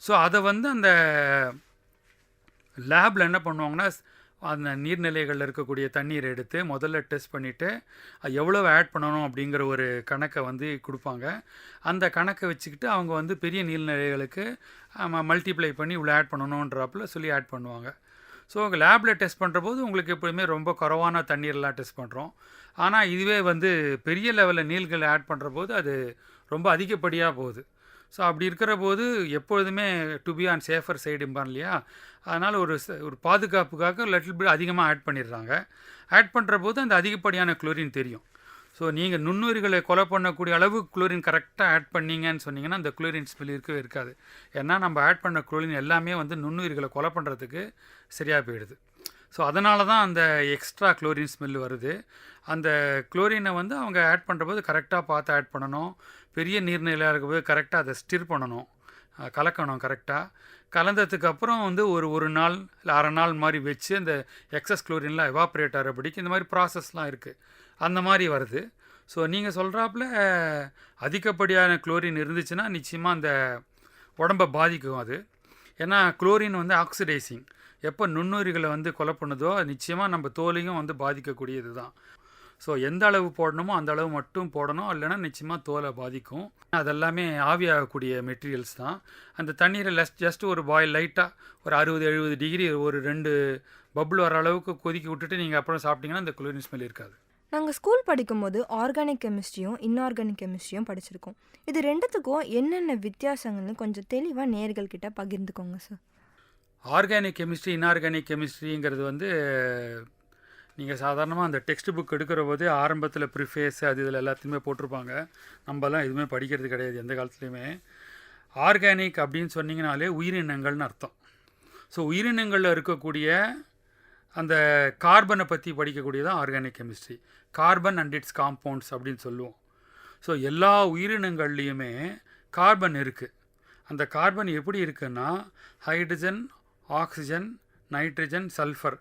ஸோ அதை வந்து அந்த லேபில் என்ன பண்ணுவாங்கன்னா, அந்த நீர்நிலைகளில் இருக்கக்கூடிய தண்ணீரை எடுத்து முதல்ல டெஸ்ட் பண்ணிவிட்டு அது எவ்வளோ ஆட் பண்ணணும் அப்படிங்கிற ஒரு கணக்கை வந்து கொடுப்பாங்க. அந்த கணக்கை வச்சுக்கிட்டு அவங்க வந்து பெரிய நீர்நிலைகளுக்கு மல்டிப்ளை பண்ணி இவ்வளோ ஆட் பண்ணணுன்றப்பல சொல்லி ஆட் பண்ணுவாங்க. ஸோ உங்கள் லேபில் டெஸ்ட் பண்ணுற போது உங்களுக்கு எப்போயுமே ரொம்ப குறைவான தண்ணீரெலாம் டெஸ்ட் பண்ணுறோம். ஆனால் இதுவே வந்து பெரிய லெவலில் நீர்களை ஆட் பண்ணுற போது அது ரொம்ப அதிகப்படியாக போகுது. ஸோ அப்படி இருக்கிற போது எப்பொழுதுமே டு பி ஆன் சேஃபர் சைடும்பான் இல்லையா, அதனால் ஒரு பாதுகாப்புக்காக லிட்டில் பிட் அதிகமாக ஆட் பண்ணிடுறாங்க. ஆட் பண்ணுற போது அந்த அதிகப்படியான குளோரின் தெரியும். ஸோ நீங்கள் நுண்ணுயிர்களை கொலை பண்ணக்கூடிய அளவு குளோரின் கரெக்டாக ஆட் பண்ணீங்கன்னு சொன்னீங்கன்னா அந்த குளோரின் ஸ்மெல் இருக்கவே இருக்காது. ஏன்னா நம்ம ஆட் பண்ண குளோரின் எல்லாமே வந்து நுண்ணுயிர்களை கொலை பண்ணுறதுக்கு சரியாக போயிடுது. ஸோ அதனால தான் அந்த எக்ஸ்ட்ரா குளோரின் ஸ்மெல் வருது. அந்த குளோரினை வந்து அவங்க ஆட் பண்ணுறபோது கரெக்டாக பார்த்து ஆட் பண்ணணும். பெரிய நீர்நிலையாக இருக்கும்போது கரெக்டாக அதை ஸ்டிர் பண்ணணும், கலக்கணும். கரெக்டாக கலந்ததுக்கப்புறம் வந்து ஒரு நாள் இல்லை அரை நாள் மாதிரி வச்சு அந்த எக்ஸஸ் குளோரின்லாம் எவாப்ரேட் ஆகிறபடிக்கு இந்த மாதிரி ப்ராசஸ்லாம் இருக்குது. அந்த மாதிரி வருது. ஸோ நீங்கள் சொல்கிறாப்புல அதிகப்படியான குளோரின் இருந்துச்சுன்னா நிச்சயமாக அந்த உடம்பை பாதிக்கும் அது. ஏன்னா குளோரின் வந்து ஆக்சிடைசிங். எப்போ நுண்ணுயிர்களை வந்து கொலை பண்ணுதோ அது நிச்சயமாக நம்ம தோலையும் வந்து பாதிக்கக்கூடியது தான். ஸோ எந்த அளவு போடணுமோ அந்த அளவு மட்டும் போடணும், இல்லைன்னா நிச்சயமாக தோலை பாதிக்கும். அதெல்லாமே ஆவியாகக்கூடிய மெட்டீரியல்ஸ் தான். அந்த தண்ணீரை ஜஸ்ட் ஒரு பாயில் லைட்டாக ஒரு 60-70 டிகிரி ஒரு 2 பபுள் வர அளவுக்கு கொதிக்க விட்டுட்டு நீங்கள் அப்புறம் சாப்பிட்டீங்கன்னா அந்த குளோரின் ஸ்மெல் இருக்காது. நாங்கள் ஸ்கூல் படிக்கும்போது ஆர்கானிக் கெமிஸ்ட்ரியும் இன்ஆர்கானிக் கெமிஸ்ட்ரியும் படிச்சிருக்கோம். இது ரெண்டுத்துக்கும் என்னென்ன வித்தியாசங்கள்னு கொஞ்சம் தெளிவாக நேயர்கள்கிட்ட பகிர்ந்துக்கோங்க சார். ஆர்கானிக் கெமிஸ்ட்ரி இன்ஆர்கானிக் கெமிஸ்ட்ரிங்கிறது வந்து நீங்கள் சாதாரணமாக அந்த டெக்ஸ்ட் புக் எடுக்கிற போதே ஆரம்பத்தில் ப்ரிஃபேஸ் அது இதில் எல்லாத்தையுமே போட்டிருப்பாங்க. நம்மலாம் எதுவுமே படிக்கிறது கிடையாது எந்த காலத்துலையுமே. ஆர்கானிக் அப்படின்னு சொன்னீங்கனாலே உயிரினங்கள்னு அர்த்தம். ஸோ உயிரினங்களில் இருக்கக்கூடிய அந்த கார்பனை பற்றி படிக்கக்கூடியதான் organic chemistry. Carbon and its compounds அப்படின்னு சொல்லுவோம். ஸோ எல்லா உயிரினங்கள்லேயுமே கார்பன் இருக்குது. அந்த கார்பன் எப்படி இருக்குன்னா ஹைட்ரஜன், ஆக்சிஜன், நைட்ரஜன், சல்ஃபர்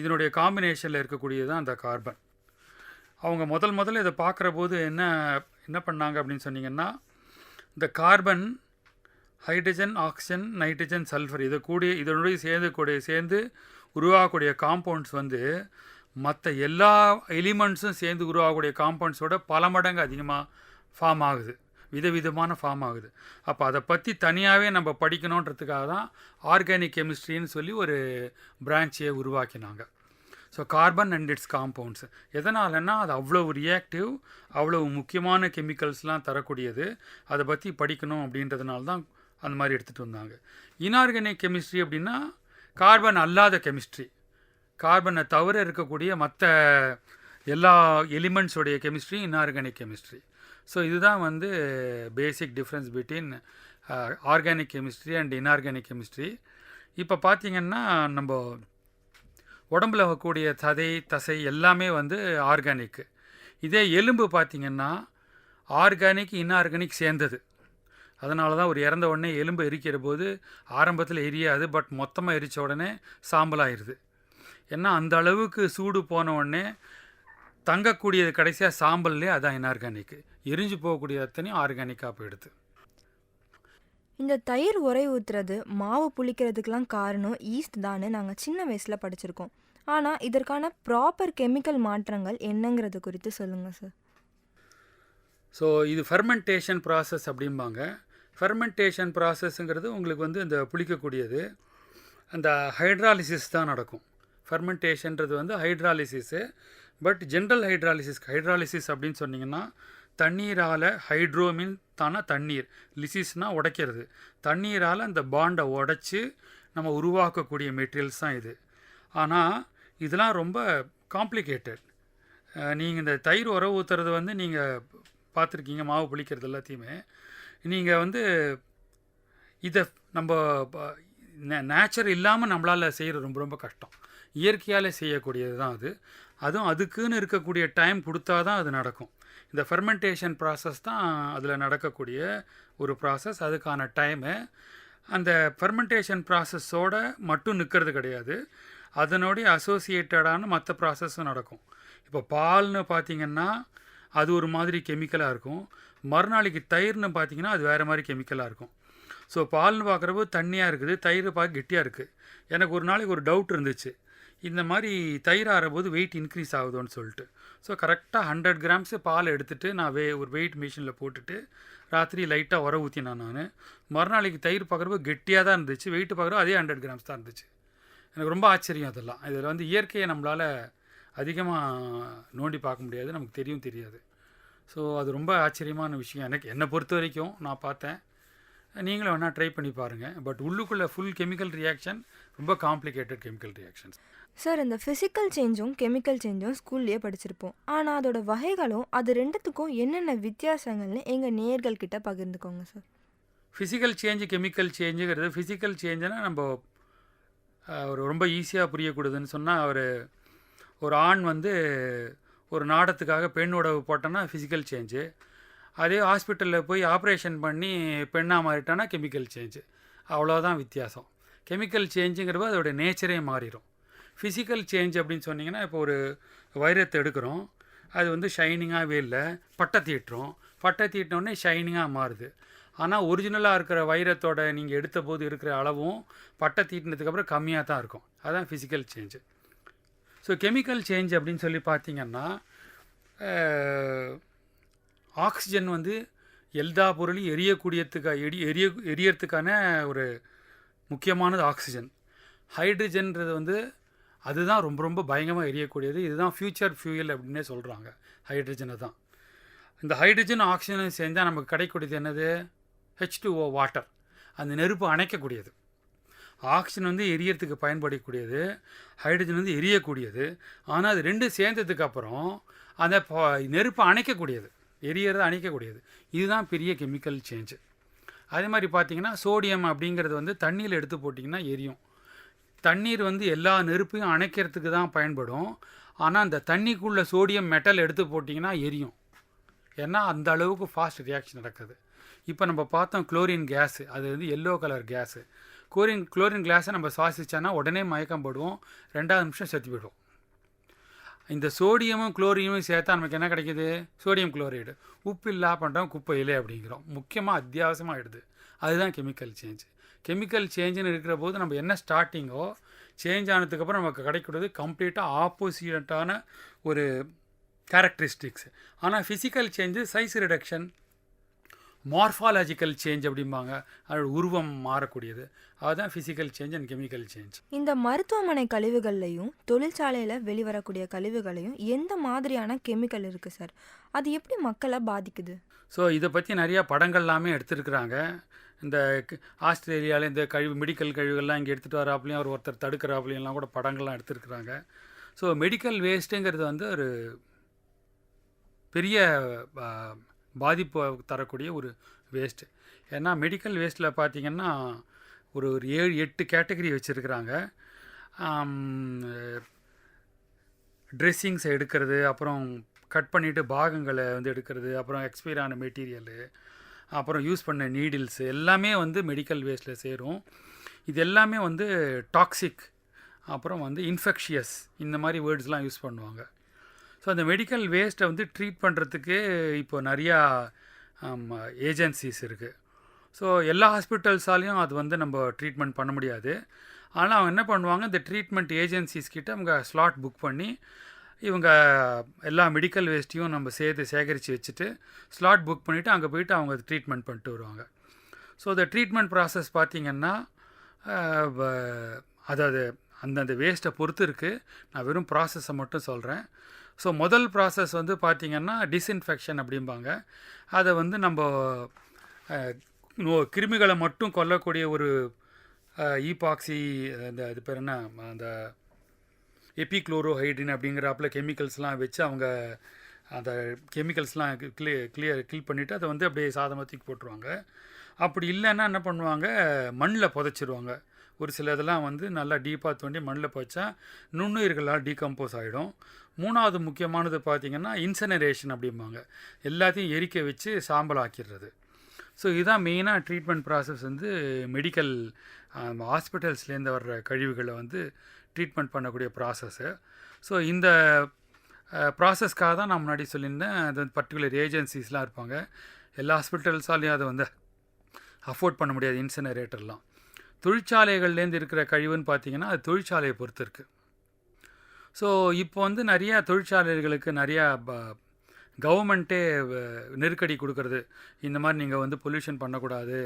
இதனுடைய காம்பினேஷனில் இருக்கக்கூடியது தான் அந்த கார்பன். அவங்க முதல்ல இதை பார்க்குற போது என்ன பண்ணாங்க அப்படின்னு சொன்னிங்கன்னா, இந்த carbon, hydrogen, oxygen, nitrogen, sulphur இதனுடைய சேர்ந்து உருவாகக்கூடிய காம்பவுண்ட்ஸ் வந்து மற்ற எல்லா எலிமெண்ட்ஸும் சேர்ந்து உருவாகக்கூடிய காம்பவுண்ட்ஸோட பல மடங்கு அதிகமாக ஃபார்ம் ஆகுது, விதவிதமான ஃபார்ம் ஆகுது. அப்போ அதை பற்றி தனியாகவே நம்ம படிக்கணுன்றதுக்காக தான் ஆர்கானிக் கெமிஸ்ட்ரின்னு சொல்லி ஒரு பிரான்ச்சையை உருவாக்கினாங்க. So carbon and its compounds எதனாலன்னா அது அவ்வளோ ரியாக்டிவ், அவ்வளோ முக்கியமான கெமிக்கல்ஸ்லாம் தரக்கூடியது. அதை பற்றி படிக்கணும் அப்படின்றதுனால தான் அந்த மாதிரி எடுத்துகிட்டு வந்தாங்க. இன்ஆர்கானிக் கெமிஸ்ட்ரி அப்படின்னா கார்பன் அல்லாத கெமிஸ்ட்ரி, கார்பனை தவிர இருக்கக்கூடிய மற்ற எல்லா எலிமெண்ட்ஸோடைய கெமிஸ்ட்ரி இன்ஆர்கானிக் கெமிஸ்ட்ரி. ஸோ இதுதான் வந்து பேசிக் difference between organic chemistry and inorganic chemistry. இப்போ பார்த்திங்கன்னா நம்ம உடம்புல வரக்கூடிய தசை எல்லாமே வந்து ஆர்கானிக்கு. இதே எலும்பு பார்த்திங்கன்னா ஆர்கானிக் இன்ஆர்கானிக் சேர்ந்தது. அதனால தான் ஒரு இறந்த உடனே எலும்பு எரிக்கிற போது ஆரம்பத்தில் எரியாது, பட் மொத்தமாக எரித்த உடனே சாம்பலாகிடுது. ஏன்னா அந்த அளவுக்கு சூடு போன உடனே தங்கக்கூடியது கடைசியாக சாம்பல்லே அதான் இன்ஆர்கானிக்கு. எரிஞ்சு போகக்கூடிய அத்தனையும் ஆர்கானிக்காக போயிடுது. இந்த தயிர் உரை ஊற்றுறது, மாவு புளிக்கிறதுக்கெலாம் காரணம் ஈஸ்ட் தான்னு நாங்கள் சின்ன வயசில் படிச்சிருக்கோம். ஆனால் இதற்கான ப்ராப்பர் கெமிக்கல் மாற்றங்கள் என்னங்கிறது குறித்து சொல்லுங்கள் சார். ஸோ இது ஃபெர்மெண்டேஷன் ப்ராசஸ் அப்படிம்பாங்க. ஃபெர்மெண்டேஷன் ப்ராசஸ்ங்கிறது உங்களுக்கு வந்து இந்த புளிக்கக்கூடியது அந்த ஹைட்ராலிசிஸ் தான் நடக்கும். ஃபெர்மெண்டேஷன்றது வந்து ஹைட்ராலிசிஸு. பட் ஜென்ரல் ஹைட்ராலிசிஸ் அப்படின்னு சொன்னிங்கன்னா தண்ணீரால், ஹைட்ரோமின் தானே தண்ணீர், லிசிஸ்னால் உடைக்கிறது, தண்ணீரால் அந்த பாண்டை உடைச்சி நம்ம உருவாக்கக்கூடிய மெட்டீரியல்ஸ் தான் இது. ஆனால் இதெல்லாம் ரொம்ப காம்ப்ளிகேட்டட். நீங்கள் இந்த தயிர் உரம் ஊற்றுறது வந்து நீங்கள் பார்த்துருக்கீங்க, மாவு புளிக்கிறது எல்லாத்தையுமே. நீங்கள் வந்து இதை நம்ம நேச்சர் இல்லாமல் நம்மளால் செய்கிறது ரொம்ப ரொம்ப கஷ்டம். இயற்கையால் செய்யக்கூடியது தான் அது. அதுவும் அதுக்குன்னு இருக்கக்கூடிய டைம் கொடுத்தா தான் அது நடக்கும். இந்த ஃபெர்மெண்டேஷன் ப்ராசஸ் தான் அதில் நடக்கக்கூடிய ஒரு ப்ராசஸ். அதுக்கான டைமு அந்த ஃபெர்மெண்டேஷன் ப்ராசஸோட மட்டும் நிற்கிறது கிடையாது, அதனோடைய அசோசியேட்டடான மற்ற ப்ராசஸும் நடக்கும். இப்போ பால்னு பார்த்திங்கன்னா அது ஒரு மாதிரி கெமிக்கலாக இருக்கும். மறுநாளைக்கு தயிர்னு பார்த்திங்கன்னா அது வேறு மாதிரி கெமிக்கலாக இருக்கும். ஸோ பால்னு பார்க்குறப்போ தண்ணியாக இருக்குது, தயிர் பார்க்க கெட்டியாக இருக்குது. எனக்கு ஒரு நாளைக்கு ஒரு டவுட் இருந்துச்சு, இந்த மாதிரி தயிர் ஆறும்போது வெயிட் இன்க்ரீஸ் ஆகுதுன்னு சொல்லிட்டு. ஸோ கரெக்டாக 100 கிராம்ஸு பால் எடுத்துகிட்டு நான் ஒரு வெயிட் மிஷினில் போட்டுட்டு ராத்திரி லைட்டாக உர ஊற்றினேன் நான். மறுநாளைக்கு தயிர் பார்க்குறப்போ கெட்டியாக தான் இருந்துச்சு, வெயிட்டு பார்க்குறப்போ அதே 100 கிராம்ஸ் தான் இருந்துச்சு. எனக்கு ரொம்ப ஆச்சரியம் அதெல்லாம். இதில் வந்து இயற்கையை நம்மளால் அதிகமாக நோண்டி பார்க்க முடியாது, நமக்கு தெரியாது. ஸோ அது ரொம்ப ஆச்சரியமான விஷயம் என்னை பொறுத்த வரைக்கும். நான் பார்த்தேன், நீங்களும் வேணால் ட்ரை பண்ணி பாருங்கள். பட் உள்ளுக்குள்ளே ஃபுல் கெமிக்கல் ரியாக்ஷன், ரொம்ப காம்ப்ளிகேட்டட் கெமிக்கல் ரியாக்ஷன்ஸ். சார், இந்த ஃபிசிக்கல் சேஞ்சும் கெமிக்கல் சேஞ்சும் ஸ்கூல்லேயே படிச்சிருப்போம். ஆனால் அதோட வகைகளும் அது ரெண்டுத்துக்கும் என்னென்ன வித்தியாசங்கள்னு எங்கள் நேயர்கள்கிட்ட பகிர்ந்துக்கோங்க சார். ஃபிசிக்கல் சேஞ்சு கெமிக்கல் சேஞ்சுங்கிறது, ஃபிசிக்கல் சேஞ்சுனால் நம்ம ஒரு ரொம்ப ஈஸியாக புரியக்கூடாதுன்னு சொன்னால், ஒரு ஆண் வந்து ஒரு நாடத்துக்காக பெண் உடவு போட்டோன்னா ஃபிசிக்கல் சேஞ்சு. அதே ஹாஸ்பிட்டலில் போய் ஆப்ரேஷன் பண்ணி பெண்ணாக மாறிட்டானா கெமிக்கல் சேஞ்சு. அவ்வளோதான் வித்தியாசம். கெமிக்கல் சேஞ்சுங்கிறது அதோடைய நேச்சரே மாறிடும். ஃபிசிக்கல் சேஞ்ச் அப்படின்னு சொன்னிங்கன்னா, இப்போ ஒரு வைரத்தை எடுக்கிறோம், அது வந்து ஷைனிங்காகவே இல்லை, பட்டை தீட்டினோடனே ஷைனிங்காக மாறுது. ஆனால் ஒரிஜினலாக இருக்கிற வைரத்தோட நீங்கள் எடுத்த போது இருக்கிற அளவும் பட்டை தீட்டினதுக்கப்புறம் கம்மியாக தான் இருக்கும். அதுதான் physical change. So chemical change அப்படின்னு சொல்லி பார்த்திங்கன்னா, ஆக்சிஜன் வந்து எல்லா பொருளையும் எரியறதுக்கான ஒரு முக்கியமானது ஆக்சிஜன். ஹைட்ரஜன்றது வந்து அதுதான் ரொம்ப ரொம்ப பயங்கரமாக எரியக்கூடியது. இதுதான் ஃப்யூச்சர் ஃபியூயல் அப்படின்னே சொல்கிறாங்க, ஹைட்ரஜனை தான். இந்த ஹைட்ரஜன் ஆக்சிஜனும் சேர்ந்தால் நமக்கு கிடைக்கக்கூடியது என்னது? H2O, water. அந்த நெருப்பு அணைக்கக்கூடியது. ஆக்சிஜன் வந்து எரியறதுக்கு பயன்படக்கூடியது, ஹைட்ரஜன் வந்து எரியக்கூடியது. ஆனால் அது ரெண்டும் சேர்ந்ததுக்கப்புறம் அந்த நெருப்பை அணைக்கக்கூடியது, எரியறதை அணைக்கக்கூடியது. இதுதான் பெரிய கெமிக்கல் சேஞ்சு. அதே மாதிரி பார்த்திங்கன்னா, சோடியம் அப்படிங்கிறது வந்து தண்ணியில் எடுத்து போட்டிங்கன்னா எரியும். தண்ணீர் வந்து எல்லா நெருப்பையும் அணைக்கிறதுக்கு தான் பயன்படும். ஆனால் அந்த தண்ணிக்குள்ளே சோடியம் மெட்டல் எடுத்து போட்டிங்கன்னா எரியும். ஏன்னா அந்த அளவுக்கு ஃபாஸ்ட் ரியாக்ஷன் நடக்குது. இப்போ நம்ம பார்த்தோம் குளோரின் கேஸு, அது வந்து எல்லோ கலர் கேஸு. குளோரின் கிளாஸை நம்ம சுவாசிச்சோன்னா உடனே மயக்கம் போடுவோம், 2வது நிமிஷம் செத்து போய்டுவோம். இந்த சோடியமும் குளோரினும் சேர்த்தா நமக்கு என்ன கிடைக்கிது? Sodium chloride. உப்பு இல்லா பண்ணுறோம், குப்பையிலே அப்படிங்கிறோம். முக்கியமாக அத்தியாவசியமாக ஆகிடுது. அதுதான் கெமிக்கல் சேஞ்ச். கெமிக்கல் சேஞ்சுன்னு இருக்கிற போது நம்ம என்ன ஸ்டார்டிங்கோ, சேஞ்ச் ஆனதுக்கப்புறம் நமக்கு கிடைக்கிறது கம்ப்ளீட்டாக ஆப்போசிட்டான ஒரு கேரக்டரிஸ்டிக்ஸ். ஆனால் physical change size reduction, morphological change அப்படிம்பாங்க, அதோட உருவம் மாறக்கூடியது. அதுதான் physical change and chemical change. இந்த மருத்துவமனை கழிவுகள்லையும் தொழிற்சாலையில் வெளிவரக்கூடிய கழிவுகளையும் எந்த மாதிரியான கெமிக்கல் இருக்குது சார்? அது எப்படி மக்களை பாதிக்குது? ஸோ இதை பற்றி நிறையா படங்கள் எல்லாமே எடுத்துருக்குறாங்க. இந்த ஆஸ்திரேலியாவில் இந்த மெடிக்கல் கழிவுகள்லாம் இங்கே எடுத்துகிட்டு வராப்புலையும் ஒருத்தர் தடுக்கிறாப்புலையெல்லாம் கூட படங்கள்லாம் எடுத்துருக்குறாங்க. ஸோ மெடிக்கல் வேஸ்ட்டுங்கிறது வந்து ஒரு பெரிய பாதிப்பு தரக்கூடிய ஒரு வேஸ்ட்டு. ஏன்னா மெடிக்கல் வேஸ்ட்டில் பார்த்திங்கன்னா ஒரு 7-8 கேட்டகரி வச்சுருக்குறாங்க. ட்ரெஸ்ஸிங்ஸை எடுக்கிறது, அப்புறம் கட் பண்ணிவிட்டு பாகங்களை வந்து எடுக்கிறது, அப்புறம் எக்ஸ்பைர் ஆன மெட்டீரியலு, அப்புறம் யூஸ் பண்ண நீடில்ஸு எல்லாமே வந்து மெடிக்கல் வேஸ்ட்டில் சேரும். இது எல்லாமே வந்து டாக்ஸிக், அப்புறம் வந்து இன்ஃபெக்ஷியஸ், இந்த மாதிரி வேர்ட்ஸ்லாம் யூஸ் பண்ணுவாங்க. ஸோ அந்த மெடிக்கல் வேஸ்ட்டை வந்து ட்ரீட் பண்ணுறதுக்கு இப்போ நிறையா ஏஜென்சிஸ் இருக்குது. ஸோ எல்லா ஹாஸ்பிட்டல்ஸாலையும் அது வந்து நம்ம ட்ரீட்மெண்ட் பண்ண முடியாது. ஆனால் அவங்க என்ன பண்ணுவாங்க, இந்த ட்ரீட்மெண்ட் ஏஜென்சிஸ் கிட்ட அவங்க ஸ்லாட் புக் பண்ணி இவங்க எல்லா மெடிக்கல் வேஸ்ட்டையும் நம்ம சேகரித்து வச்சுட்டு ஸ்லாட் புக் பண்ணிவிட்டு அங்கே போய்ட்டு அவங்க ட்ரீட்மெண்ட் பண்ணிட்டு வருவாங்க. ஸோ இந்த ட்ரீட்மெண்ட் ப்ராசஸ் பார்த்திங்கன்னா, அதாவது அந்தந்த வேஸ்ட்டை பொறுத்து இருக்குது. நான் வெறும் ப்ராசஸை மட்டும் சொல்கிறேன். ஸோ முதல் ப்ராசஸ் வந்து பார்த்திங்கன்னா டிஸ்இன்ஃபெக்ஷன் அப்படிம்பாங்க. அதை வந்து நம்ம கிருமிகளை மட்டும் கொல்லக்கூடிய ஒரு ஈபாக்சி, அது பேர் என்ன, அந்த எபிக்ளோரோஹைட்ரின் அப்படிங்கிறாப்புல கெமிக்கல்ஸ்லாம் வச்சு அவங்க அந்த கெமிக்கல்ஸ்லாம் கில் பண்ணிவிட்டு அதை வந்து அப்படியே சாதமாக தூக்கி போட்டுருவாங்க. அப்படி இல்லைன்னா என்ன பண்ணுவாங்க, மண்ணில் புதைச்சிருவாங்க. ஒரு சில இதெல்லாம் வந்து நல்லா டீப்பாக தோண்டி மண்ணில் புதைச்சா நுண்ணுயிர்களால் டீகம்போஸ் ஆகிடும். மூணாவது முக்கியமானது பார்த்திங்கன்னா இன்சனரேஷன் அப்படிம்பாங்க, எல்லாத்தையும் எரிக்க வச்சு சாம்பல் ஆக்கிடுறது. ஸோ இதுதான் மெயினாக ட்ரீட்மெண்ட் ப்ராசஸ் வந்து மெடிக்கல் ஹாஸ்பிட்டல்ஸ்லேருந்து வர்ற கழிவுகளை வந்து ட்ரீட்மெண்ட் பண்ணக்கூடிய ப்ராசஸ்ஸு. ஸோ இந்த ப்ராசஸ்க்காக தான் நான் முன்னாடி சொல்லியிருந்தேன், அது வந்து பர்டிகுலர் ஏஜென்சிஸ்லாம் இருப்பாங்க. எல்லா ஹாஸ்பிட்டல்ஸாலையும் அதை வந்து அஃபோர்ட் பண்ண முடியாது இன்சினரேட்டர்லாம். தொழிற்சாலைகள்லேருந்து இருக்கிற கழிவுன்னு பார்த்திங்கன்னா அது தொழிற்சாலையை பொறுத்து இருக்குது. ஸோ இப்போ வந்து நிறையா தொழிற்சாலைகளுக்கு நிறையா கவர்மெண்ட்டே நெருக்கடி கொடுக்குறது, இந்த மாதிரி நீங்கள் வந்து பொல்யூஷன் பண்ணக்கூடாது,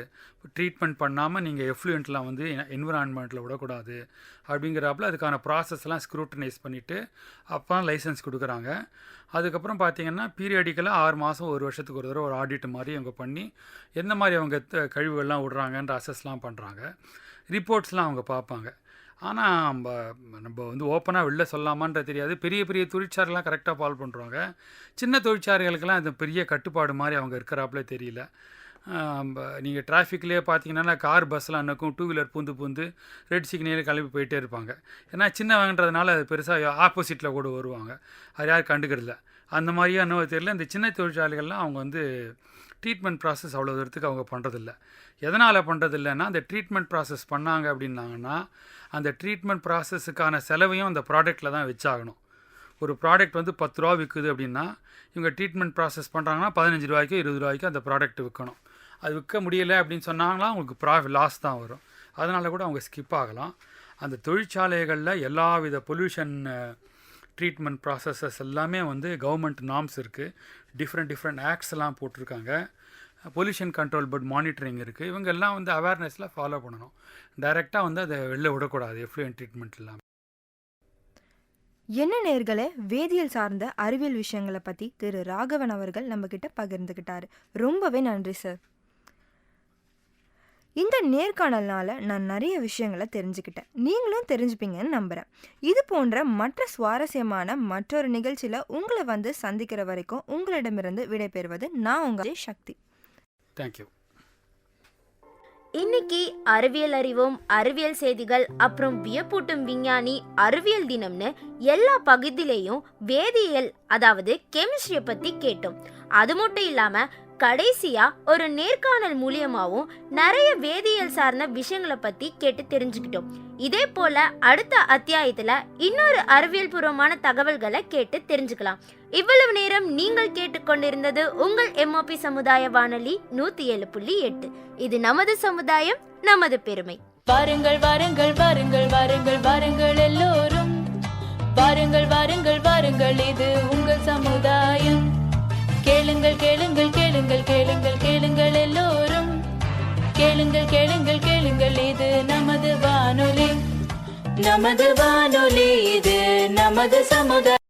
ட்ரீட்மெண்ட் பண்ணாமல் நீங்கள் எஃப்ளூயண்ட்லாம் வந்து என்விரான்மெண்ட்டில் விடக்கூடாது அப்படிங்கிறாப்புல அதுக்கான ப்ராசஸ்லாம் ஸ்க்ரூட்டனைஸ் பண்ணிவிட்டு அப்போ தான் லைசன்ஸ் கொடுக்குறாங்க. அதுக்கப்புறம் பார்த்திங்கன்னா பீரியடிக்கலாக 6 மாதம் 1 வருஷத்துக்கு ஒரு தடவை ஒரு ஆடிட் மாதிரி அவங்க பண்ணி எந்த மாதிரி அவங்க கழிவுகள்லாம் விடுறாங்கன்ற அசஸ்லாம் பண்ணுறாங்க, ரிப்போர்ட்ஸ்லாம் அவங்க பார்ப்பாங்க. ஆனால் நம்ம வந்து ஓப்பனாக வெளில சொல்லாமான்ற தெரியாது. பெரிய பெரிய தொழிற்சாலைலாம் கரெக்டாக ஃபாலோ பண்ணுறாங்க. சின்ன தொழிற்சாலைகளுக்கெல்லாம் அது பெரிய கட்டுப்பாடு மாதிரி அவங்க இருக்கிறாப்புல தெரியல. நீங்கள் டிராஃபிக்லேயே பார்த்தீங்கன்னா கார் பஸ்லாம் அன்னைக்கும் 2 வீலர் பூந்து ரெட் சிக்னலே கிளம்பி போயிட்டே இருப்பாங்க. ஏன்னா சின்னவங்கன்றதுனால அது பெருசாக ஆப்போசிட்டில் கூட வருவாங்க, அது யாரும் கண்டுக்கிறதில்ல. அந்த மாதிரியே என்ன தெரியல, இந்த சின்ன தொழிற்சாலைகள்லாம் அவங்க வந்து ட்ரீட்மெண்ட் ப்ராசஸ் அவ்வளோ தூரத்துக்கு அவங்க பண்ணுறதில்ல. எதனால் பண்ணுறதில்லைன்னா, அந்த ட்ரீட்மெண்ட் ப்ராசஸ் பண்ணாங்க அப்படின்னாங்கன்னா அந்த ட்ரீட்மெண்ட் ப்ராசஸுக்கான செலவையும் அந்த ப்ராடக்ட்டில் தான் வச்சாகணும். ஒரு ப்ராடக்ட் வந்து 10 ரூபா விற்குது அப்படின்னா இவங்க ட்ரீட்மெண்ட் ப்ராசஸ் பண்ணுறாங்கன்னா 15 ரூபாய்க்கோ 20 ரூபாய்க்கோ அந்த ப்ராடக்ட் விற்கணும். அது விற்க முடியலை அப்படின்னு சொன்னாங்கன்னா அவங்களுக்கு லாஸ் தான் வரும். அதனால் கூட அவங்க ஸ்கிப் ஆகலாம். அந்த தொழிற்சாலைகளில் எல்லா வித பொல்யூஷன் ட்ரீட்மெண்ட் ப்ராசஸஸ் எல்லாமே வந்து கவர்மெண்ட் நார்ம்ஸ் இருக்குது, டிஃப்ரெண்ட் ஆக்ட்ஸ் எல்லாம் போட்டிருக்காங்க. பொல்யூஷன் கண்ட்ரோல் போர்ட் மானிட்டரிங் இருக்குது. இவங்க எல்லாம் வந்து அவேர்னஸில் ஃபாலோ பண்ணணும். டைரெக்டாக வந்து அதை வெளில விடக்கூடாது எஃப்ளூயன்ட் ட்ரீட்மெண்ட் இல்லாமல். என்ன நேர்களே, வேதியியல் சார்ந்த அறிவியல் விஷயங்களை பற்றி திரு ராகவன் அவர்கள் நம்மக்கிட்ட பகிர்ந்துக்கிட்டாரு. ரொம்பவே நன்றி சார். இந்த நேர்காணல்னால நான் நிறைய விஷயங்களை தெரிஞ்சுக்கிட்டேன், நீங்களும் தெரிஞ்சுப்பீங்கன்னு நம்புகிறேன். இது போன்ற மற்ற சுவாரஸ்யமான மற்றொரு நிகழ்ச்சியில் உங்களை வந்து சந்திக்கிற வரைக்கும் உங்களிடமிருந்து விடைபெறுவது நான் உங்கள் சக்தி. தேங்க்யூ. இன்னைக்கு அறிவியல் அறிவோம், அறிவியல் செய்திகள், அப்புறம் வியப்பூட்டும் விஞ்ஞானி, அறிவியல் தினம்னு எல்லா பகுதியிலையும் வேதியியல் அதாவது கெமிஸ்ட்ரியை பற்றி கேட்டோம். அது மட்டும் இல்லாமல் கடைசியா ஒரு நேர்காணல் மூலியமாவும் நிறைய வேதியியல் சார்ந்த விஷயங்களை பத்தி கேட்டு தெரிஞ்சுக்கிட்டோம். இதே போல அடுத்த அத்தியாயத்துல இன்னொரு அறிவியல் பூர்வமான தகவல்களை கேட்டு தெரிஞ்சுக்கலாம். இவ்வளவு நேரம் நீங்கள் கேட்டுக்கொண்டிருந்தது உங்கள் MOP சமுதாய வானொலி 107.8. இது நமது சமுதாயம், நமது பெருமை. வாருங்கள் வாருங்கள் வாருங்கள் வாருங்கள் வாருங்கள் எல்லோரும் வாருங்கள் வாருங்கள் வாருங்கள், இது உங்கள் சமுதாயம். கேளுங்கள் கேளுங்கள் கேளுங்கள் கேளுங்கள் கேளுங்கள் எல்லோரும் கேளுங்கள் கேளுங்கள் கேளுங்கள், இது நமது வானொலி, நமது வானொலி, இது நமது சமுதாயம்.